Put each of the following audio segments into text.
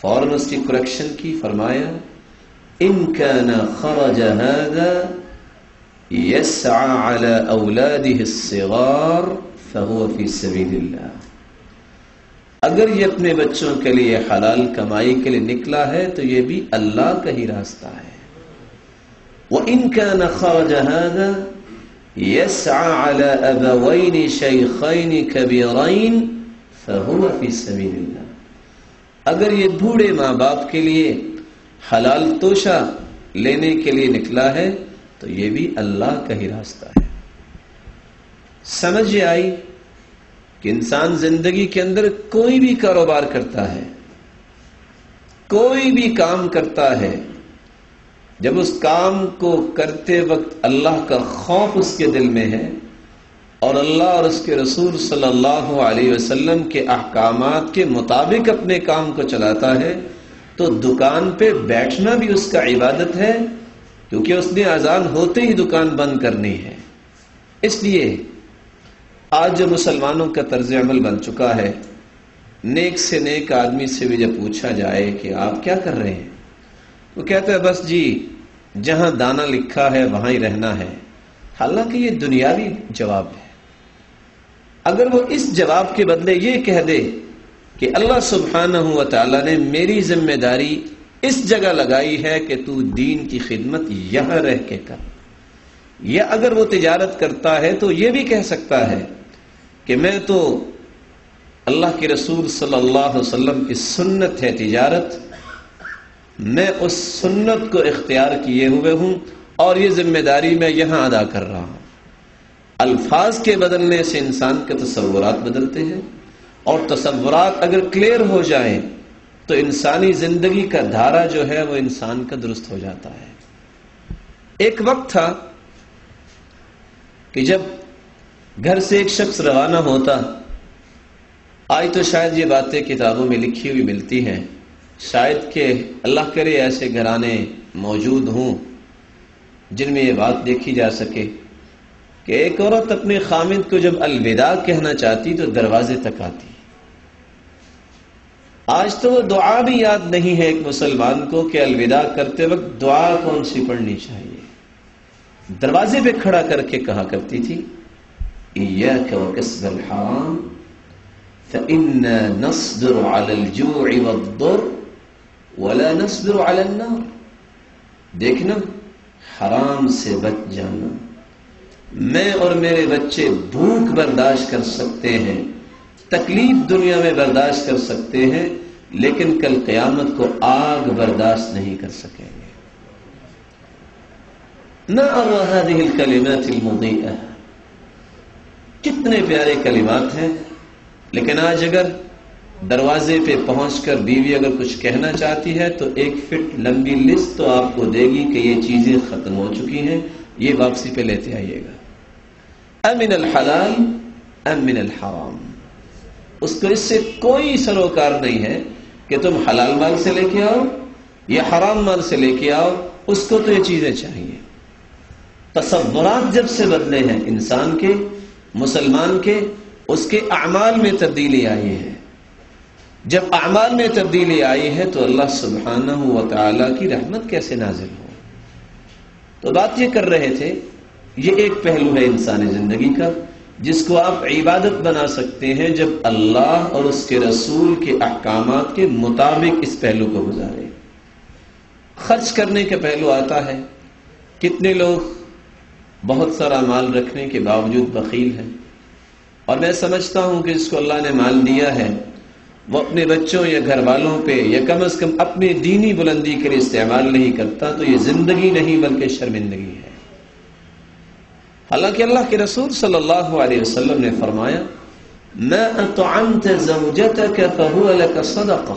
فوراً اس کی کریکشن کی، فرمایا ان كان خرج هذا يسعى على اولاده الصغار فهو في سبيل الله. اگر یہ اپنے بچوں کے لیے حلال کمائی کے لیے نکلا ہے تو یہ بھی اللہ کا ہی راستہ ہے. وَإِن كَانَ خَرَجَ هَذَا يَسْعَى عَلَى أَبَوَيْنِ شَيْخَيْنِ كَبِيرَيْنِ فَهُوَ فِي سَبِيلِ اللَّهِ. اگر یہ بوڑھے ماں باپ کے لیے حلال توشہ لینے کے لیے نکلا ہے تو یہ بھی اللہ کا ہی راستہ ہے. سمجھ آئی کہ انسان زندگی کے اندر کوئی بھی کاروبار کرتا ہے، کوئی بھی کام کرتا ہے، جب اس کام کو کرتے وقت اللہ کا خوف اس کے دل میں ہے اور اللہ اور اس کے رسول صلی اللہ علیہ وسلم کے احکامات کے مطابق اپنے کام کو چلاتا ہے، تو دکان پہ بیٹھنا بھی اس کا عبادت ہے، کیونکہ اس نے اذان ہوتے ہی دکان بند کرنی ہے. اس لیے آج جو مسلمانوں کا طرز عمل بن چکا ہے، نیک سے نیک آدمی سے بھی جب پوچھا جائے کہ آپ کیا کر رہے ہیں، وہ کہتا ہے بس جی جہاں دانا لکھا ہے وہاں ہی رہنا ہے. حالانکہ یہ دنیاوی جواب ہے. اگر وہ اس جواب کے بدلے یہ کہہ دے کہ اللہ سبحانہ و تعالی نے میری ذمہ داری اس جگہ لگائی ہے کہ تو دین کی خدمت یہاں رہ کے کر، یا اگر وہ تجارت کرتا ہے تو یہ بھی کہہ سکتا ہے کہ میں تو اللہ کے رسول صلی اللہ علیہ وسلم کی سنت ہے تجارت، میں اس سنت کو اختیار کیے ہوئے ہوں اور یہ ذمہ داری میں یہاں ادا کر رہا ہوں. الفاظ کے بدلنے سے انسان کے تصورات بدلتے ہیں، اور تصورات اگر کلیئر ہو جائیں تو انسانی زندگی کا دھارا جو ہے وہ انسان کا درست ہو جاتا ہے. ایک وقت تھا کہ جب گھر سے ایک شخص روانہ ہوتا، آج تو شاید یہ باتیں کتابوں میں لکھی ہوئی ملتی ہیں، شاید کہ اللہ کرے ایسے گھرانے موجود ہوں جن میں یہ بات دیکھی جا سکے کہ ایک عورت اپنے خامد کو جب الوداع کہنا چاہتی تو دروازے تک آتی. آج تو وہ دعا بھی یاد نہیں ہے ایک مسلمان کو کہ الوداع کرتے وقت دعا کون سی پڑھنی چاہیے. دروازے پہ کھڑا کر کے کہا کرتی تھی ایاک وکسب الحرام فإنا نصبر على الجوع والضر ولا نصبر على النار. دیکھنا حرام سے بچ جانا، میں اور میرے بچے بھوک برداشت کر سکتے ہیں، تکلیف دنیا میں برداشت کر سکتے ہیں، لیکن کل قیامت کو آگ برداشت نہیں کر سکیں گے. ما ارى هذه الكلمات المضيئة. کتنے پیارے کلمات ہیں، لیکن آج اگر دروازے پہ پہنچ کر بیوی اگر کچھ کہنا چاہتی ہے تو 1 فٹ لمبی لسٹ تو آپ کو دے گی کہ یہ چیزیں ختم ہو چکی ہیں، یہ واپسی پہ لیتے آئیے گا. امن الحلال ام من الحرام. اس کو اس سے کوئی سروکار نہیں ہے کہ تم حلال مال سے لے کے آؤ یا حرام مال سے لے کے آؤ، اس کو تو یہ چیزیں چاہیے. تصورات جب سے بدلے ہیں انسان کے، مسلمان کے، اس کے اعمال میں تبدیلی آئی ہے. جب اعمال میں تبدیلی آئی ہے تو اللہ سبحانہ و تعالی کی رحمت کیسے نازل ہو. تو بات یہ کر رہے تھے، یہ ایک پہلو ہے انسانی زندگی کا جس کو آپ عبادت بنا سکتے ہیں جب اللہ اور اس کے رسول کے احکامات کے مطابق اس پہلو کو گزارے. خرچ کرنے کا پہلو آتا ہے. کتنے لوگ بہت سارا مال رکھنے کے باوجود بخیل ہیں، اور میں سمجھتا ہوں کہ جس کو اللہ نے مال دیا ہے وہ اپنے بچوں یا گھر والوں پہ یا کم از کم اپنی دینی بلندی کے لیے استعمال نہیں کرتا تو یہ زندگی نہیں بلکہ شرمندگی ہے. حالانکہ اللہ کے رسول صلی اللہ علیہ وسلم نے فرمایا ما اطعمت زوجتك فهو لك صدقہ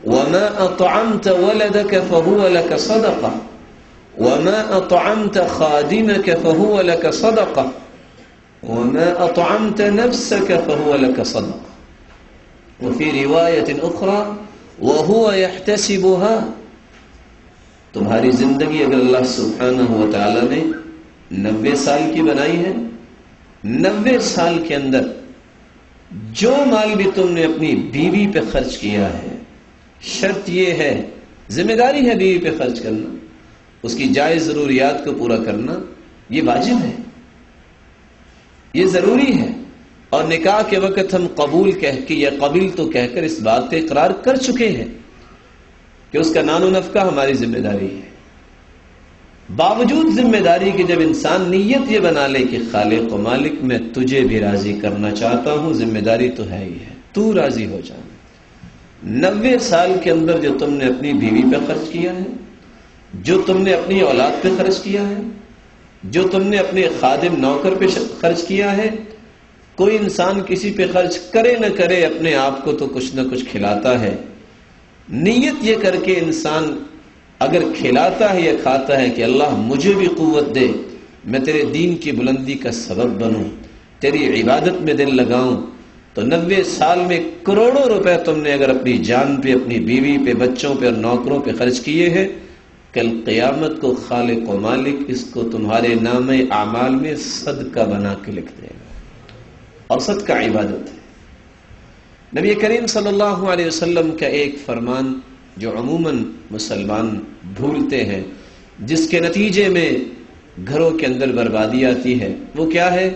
وما اطعمت ولدك فهو لك صدقہ وما اطعمت خادمك فهو لك صدقہ وما اطعمت نفسك فهو لك صدقہ وفي رواية أخرى وهو يحتسبها. تمہاری زندگی اگر اللہ سبحانہ و تعالی نے 90 سال کی بنائی ہے، 90 سال کے اندر جو مال بھی تم نے اپنی بیوی پہ خرچ کیا ہے شرط یہ ہے، ذمہ داری ہے بیوی پہ خرچ کرنا، اس کی جائز ضروریات کو پورا کرنا، یہ واجب ہے، یہ ضروری ہے۔ اور نکاح کے وقت ہم قبول کہہ کے یا قبل تو کہہ کر اس بات پہ اقرار کر چکے ہیں کہ اس کا نان و نفقہ ہماری ذمہ داری ہے۔ باوجود ذمہ داری کے جب انسان نیت یہ بنا لے کہ خالق و مالک میں تجھے بھی راضی کرنا چاہتا ہوں، ذمہ داری تو ہے ہی ہے، تو راضی ہو جا۔ 90 سال کے اندر جو تم نے اپنی بیوی پہ خرچ کیا ہے، جو تم نے اپنی اولاد پہ خرچ کیا ہے، جو تم نے اپنے خادم نوکر پہ خرچ کیا ہے، کوئی انسان کسی پہ خرچ کرے نہ کرے اپنے آپ کو تو کچھ نہ کچھ کھلاتا ہے۔ نیت یہ کر کے انسان اگر کھلاتا ہے یا کھاتا ہے کہ اللہ مجھے بھی قوت دے، میں تیرے دین کی بلندی کا سبب بنوں، تیری عبادت میں دل لگاؤں، تو 90 سال میں کروڑوں روپے تم نے اگر اپنی جان پہ، اپنی بیوی پہ، بچوں پہ اور نوکروں پہ خرچ کیے ہیں، کل قیامت کو خالق و مالک اس کو تمہارے نام اعمال میں صدقہ بنا کے لکھ دے گا، اور صدقہ عبادت ہے۔ نبی کریم صلی اللہ علیہ وسلم کا ایک فرمان جو عموماً مسلمان بھولتے ہیں، جس کے نتیجے میں گھروں کے اندر بربادی آتی ہے، وہ کیا ہے؟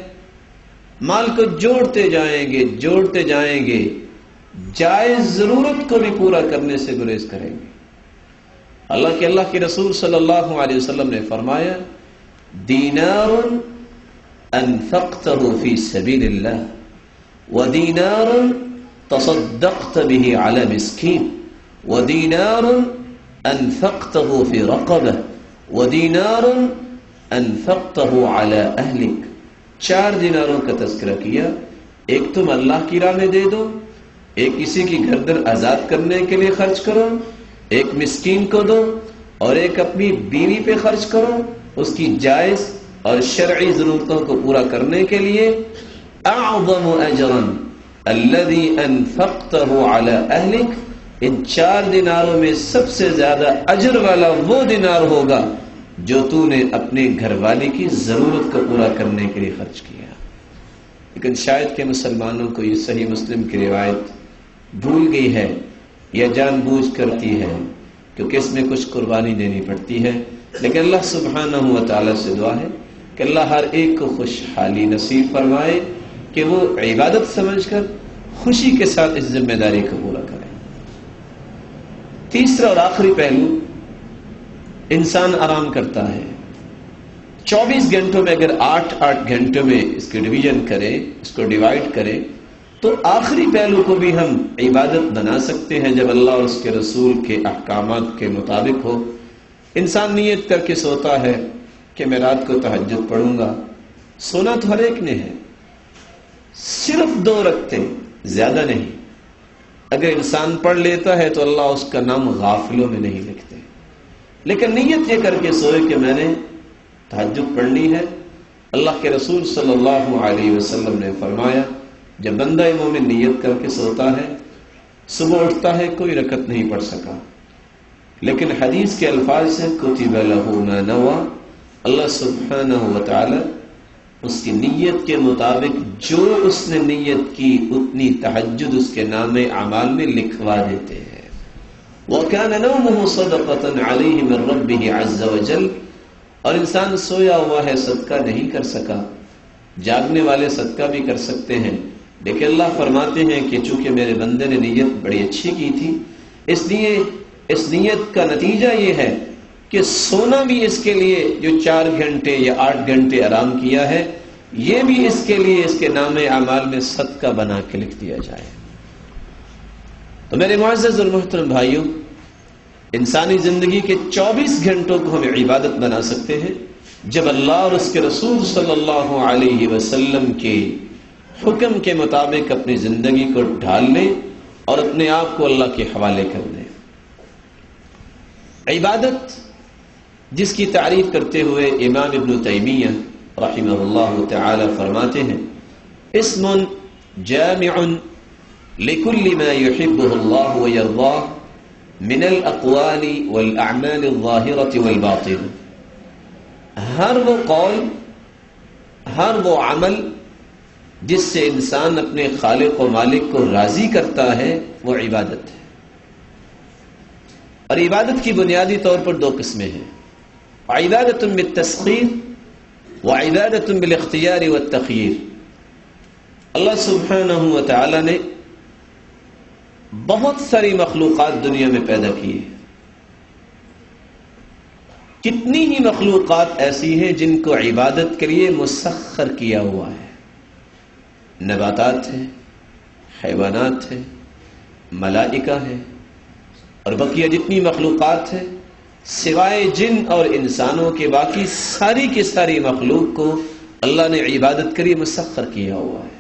مال کو جوڑتے جائیں گے، جائز ضرورت کو بھی پورا کرنے سے گریز کریں گے۔ اللہ کے رسول صلی اللہ علیہ وسلم نے فرمایا، دینار انفقته فی سبیل اللہ ودینار تصدقت به علی مسکین ودینار انفقته فی رقبہ ودینار انفقته علی اہلک۔ 4 دیناروں کا تذکرہ کیا، ایک تم اللہ کی راہ میں دے دو، ایک کسی کی گردن آزاد کرنے کے لیے خرچ کرو، ایک مسکین کو دو، اور ایک اپنی بیوی پہ خرچ کرو اس کی جائز اور شرعی ضرورتوں کو پورا کرنے کے لیے۔ اعظم اجرا الذي انفقته على اهلك، ان 4 دیناروں میں سب سے زیادہ اجر والا وہ دینار ہوگا جو تو نے اپنے گھر والی کی ضرورت کو پورا کرنے کے لیے خرچ کیا۔ لیکن شاید کہ مسلمانوں کو یہ صحیح مسلم کی روایت بھول گئی ہے یا جان بوجھ کرتی ہے، کیونکہ اس میں کچھ قربانی دینی پڑتی ہے۔ لیکن اللہ سبحانہ و تعالیٰ سے دعا ہے کہ اللہ ہر ایک کو خوشحالی نصیب فرمائے کہ وہ عبادت سمجھ کر خوشی کے ساتھ اس ذمہ داری کو پورا کرے۔ تیسرا اور آخری پہلو، انسان آرام کرتا ہے۔ 24 گھنٹوں میں اگر 8 گھنٹوں میں اس کی ڈویژن کرے، اس کو ڈیوائیڈ کرے، تو آخری پہلو کو بھی ہم عبادت بنا سکتے ہیں جب اللہ اور اس کے رسول کے احکامات کے مطابق ہو۔ انسان نیت کر کے سوتا ہے کہ میں رات کو تہجد پڑھوں گا، سونا تو ہر ایک نے ہے، صرف 2 رکعتیں، زیادہ نہیں۔ اگر انسان پڑھ لیتا ہے تو اللہ اس کا نام غافلوں میں نہیں لکھتے، لیکن نیت یہ کر کے سوئے کہ میں نے تہجد پڑھنی ہے۔ اللہ کے رسول صلی اللہ علیہ وسلم نے فرمایا، جب بندہ مومن نیت کر کے سوتا ہے، صبح اٹھتا ہے کوئی رکعت نہیں پڑھ سکا، لیکن حدیث کے الفاظ سے کتب لہ ما نوی، اللہ سبحانہ و تعالی اس کی نیت کے مطابق جو اس نے نیت کی اتنی تہجد اس کے نام اعمال میں لکھوا دیتے ہیں۔ وَكَانَ نَوْمُهُ صَدَقَةً عَلَيْهِ مِن رَبِّهِ عَزَّ وَجَلَّ، اور انسان سویا ہوا ہے، صدقہ نہیں کر سکا، جاگنے والے صدقہ بھی کر سکتے ہیں، لیکن اللہ فرماتے ہیں کہ چونکہ میرے بندے نے نیت بڑی اچھی کی تھی، اس لیے اس نیت کا نتیجہ یہ ہے کہ سونا بھی اس کے لیے جو 4 گھنٹے یا 8 گھنٹے آرام کیا ہے، یہ بھی اس کے لیے اس کے نام اعمال میں صدقہ بنا کے لکھ دیا جائے۔ تو میرے معزز اور محترم بھائیوں، انسانی زندگی کے 24 گھنٹوں کو ہم عبادت بنا سکتے ہیں جب اللہ اور اس کے رسول صلی اللہ علیہ وسلم کے حکم کے مطابق اپنی زندگی کو ڈھال لیں اور اپنے آپ کو اللہ کے حوالے کر دیں۔ عبادت جس کی تعریف کرتے ہوئے امام ابن تیمیہ رحمہ اللہ تعالی فرماتے ہیں، اسم جامع لكل ما يحبه الله ويرضاه من الاقوال والاعمال الظاهرة والباطنة، ہر وہ قول، ہر وہ عمل جس سے انسان اپنے خالق و مالک کو راضی کرتا ہے، وہ عبادت ہے۔ اور عبادت کی بنیادی طور پر دو قسمیں ہیں، عبادت بالتسخیر و عبادت بالاختیار والتخییر۔ اللہ سبحانہ و تعالی نے بہت ساری مخلوقات دنیا میں پیدا کی ہے، کتنی ہی مخلوقات ایسی ہیں جن کو عبادت کے لیے مسخر کیا ہوا ہے، نباتات ہیں، حیوانات ہیں، ملائکہ ہیں، اور بقیہ جتنی مخلوقات ہیں سوائے جن اور انسانوں کے باقی ساری کی ساری مخلوق کو اللہ نے عبادت کے لیے مسخر کیا ہوا ہے۔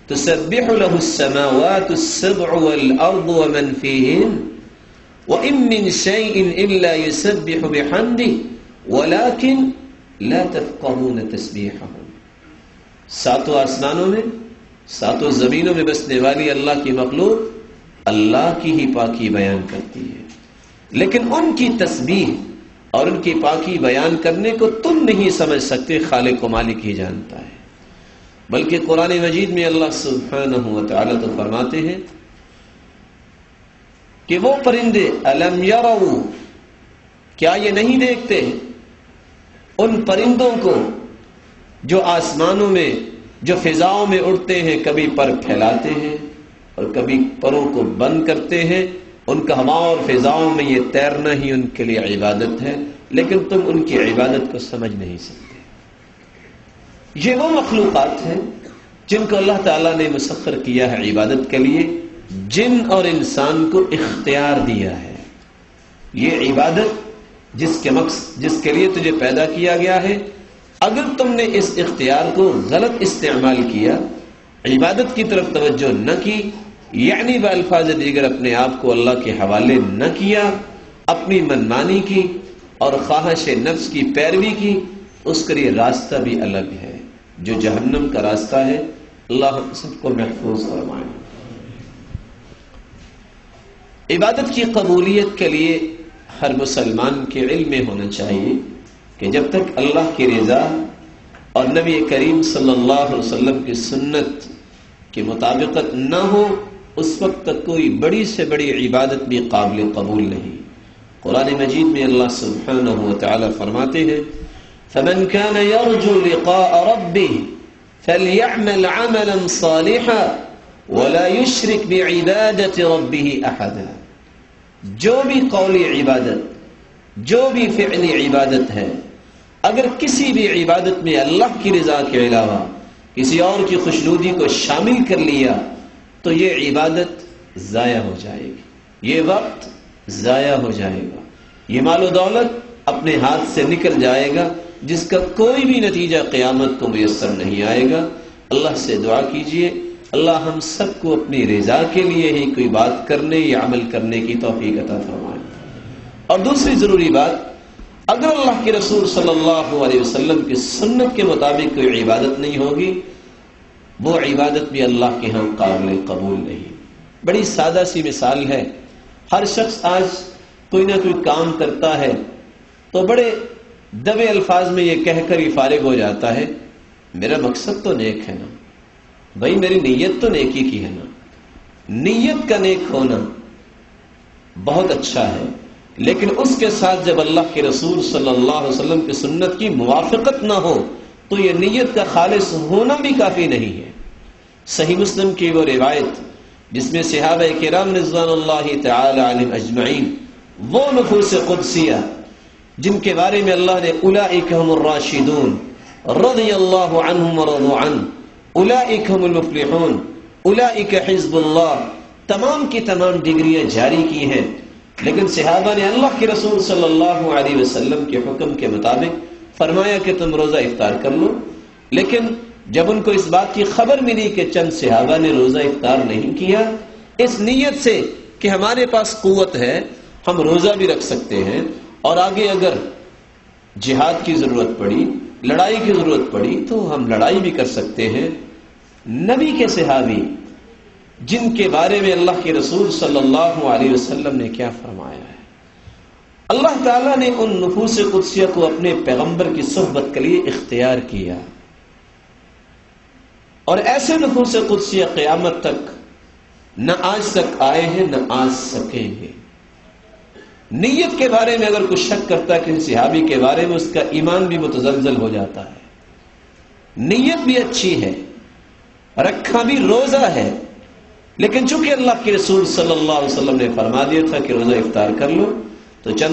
تسبح له السماوات السبع والارض ومن فيهن وان من شيء الا يسبح بحمده ولكن لا تفقهون تسبيحهم۔ ساتوں آسمانوں میں، ساتوں زمینوں میں بسنے والی اللہ کی مخلوق اللہ کی ہی پاکی بیان کرتی ہے، لیکن ان کی تسبیح اور ان کی پاکی بیان کرنے کو تم نہیں سمجھ سکتے، خالق و مالک ہی جانتا ہے۔ بلکہ قرآن مجید میں اللہ سبحانہ و تعالی تو فرماتے ہیں کہ وہ پرندے الم یروا، کیا یہ نہیں دیکھتے ان پرندوں کو جو آسمانوں میں، جو فضاؤں میں اڑتے ہیں، کبھی پر پھیلاتے ہیں اور کبھی پروں کو بند کرتے ہیں، ان کا ہوا اور فضاؤں میں یہ تیرنا ہی ان کے لیے عبادت ہے، لیکن تم ان کی عبادت کو سمجھ نہیں سکتے۔ یہ وہ مخلوقات ہیں جن کو اللہ تعالیٰ نے مسخر کیا ہے عبادت کے لیے، جن اور انسان کو اختیار دیا ہے۔ یہ عبادت جس کے لیے تجھے پیدا کیا گیا ہے، اگر تم نے اس اختیار کو غلط استعمال کیا، عبادت کی طرف توجہ نہ کی، یعنی بالفاظ دیگر اپنے آپ کو اللہ کے حوالے نہ کیا، اپنی منمانی کی اور خواہش نفس کی پیروی کی، اس کے لیے راستہ بھی الگ ہے جو جہنم کا راستہ ہے۔ اللہ ہم سب کو محفوظ فرمائے۔ عبادت کی قبولیت کے لیے ہر مسلمان کے علم میں ہونا چاہیے کہ جب تک اللہ کی رضا اور نبی کریم صلی اللہ علیہ وسلم کی سنت کے مطابقت نہ ہو، اس وقت تک کوئی بڑی سے بڑی عبادت بھی قابل قبول نہیں۔ قرآن مجید میں اللہ سبحانہ و تعالی فرماتے ہیں فَمَنْ كَانَ يَرْجُو لِقَاءَ رَبِّهِ فَلْيَعْمَلْ عَمَلًا صَالِحًا وَلَا يُشْرِكْ بِعِبَادَةِ رَبِّهِ أَحَدًا۔ جو بھی قولی عبادت، جو بھی فعلی عبادت ہے، اگر کسی بھی عبادت میں اللہ کی رضا کے علاوہ کسی اور کی خوشنودی کو شامل کر لیا تو یہ عبادت ضائع ہو جائے گی، یہ وقت ضائع ہو جائے گا، یہ مال و دولت اپنے ہاتھ سے نکل جائے گا، جس کا کوئی بھی نتیجہ قیامت کو میسر نہیں آئے گا۔ اللہ سے دعا کیجئے اللہ ہم سب کو اپنی رضا کے لیے ہی کوئی بات کرنے یا عمل کرنے کی توفیق عطا فرمائے۔ اور دوسری ضروری بات، اگر اللہ کے رسول صلی اللہ علیہ وسلم کی سنت کے مطابق کوئی عبادت نہیں ہوگی، وہ عبادت بھی اللہ کے ہاں قابل قبول نہیں۔ بڑی سادہ سی مثال ہے، ہر شخص آج کوئی نہ کوئی کام کرتا ہے تو بڑے دبے الفاظ میں یہ کہہ کر ہی فارغ ہو جاتا ہے میرا مقصد تو نیک ہے نا، بھائی میری نیت تو نیکی کی ہے نا۔ نیت کا نیک ہونا بہت اچھا ہے، لیکن اس کے ساتھ جب اللہ کے رسول صلی اللہ علیہ وسلم کی سنت کی موافقت نہ ہو تو یہ نیت کا خالص ہونا بھی کافی نہیں ہے۔ صحیح مسلم کی وہ روایت جس میں صحابہ کرام رضوان اللہ تعالی علیہم اجمعین، وہ نفوس قدسیہ جن کے بارے میں اللہ نے اولئک هم الراشدون رضی اللہ عنہم ورضوا عنہ، اولئک هم المفلحون، اولئک حزب اللہ، تمام کی تمام ڈگریاں جاری کی ہیں، لیکن صحابہ نے اللہ کے رسول صلی اللہ علیہ وسلم کے حکم کے مطابق فرمایا کہ تم روزہ افطار کر لو، لیکن جب ان کو اس بات کی خبر ملی کہ چند صحابہ نے روزہ افطار نہیں کیا، اس نیت سے کہ ہمارے پاس قوت ہے، ہم روزہ بھی رکھ سکتے ہیں، اور آگے اگر جہاد کی ضرورت پڑی، لڑائی کی ضرورت پڑی تو ہم لڑائی بھی کر سکتے ہیں، نبی کے صحابی جن کے بارے میں اللہ کے رسول صلی اللہ علیہ وسلم نے کیا فرمایا ہے، اللہ تعالیٰ نے ان نفوس قدسیہ کو اپنے پیغمبر کی صحبت کے لیے اختیار کیا، اور ایسے نفوس قدسیہ قیامت تک نہ آج تک آئے ہیں نہ آج سکیں گے۔ نیت کے بارے میں اگر کچھ شک کرتا ہے کسی صحابی کے بارے میں، اس کا ایمان بھی متزلزل ہو جاتا ہے۔ نیت بھی اچھی ہے، رکھا بھی روزہ ہے، لیکن چونکہ اللہ کے رسول صلی اللہ علیہ وسلم نے فرما دیا تھا کہ روزہ افطار کر لو، تو چند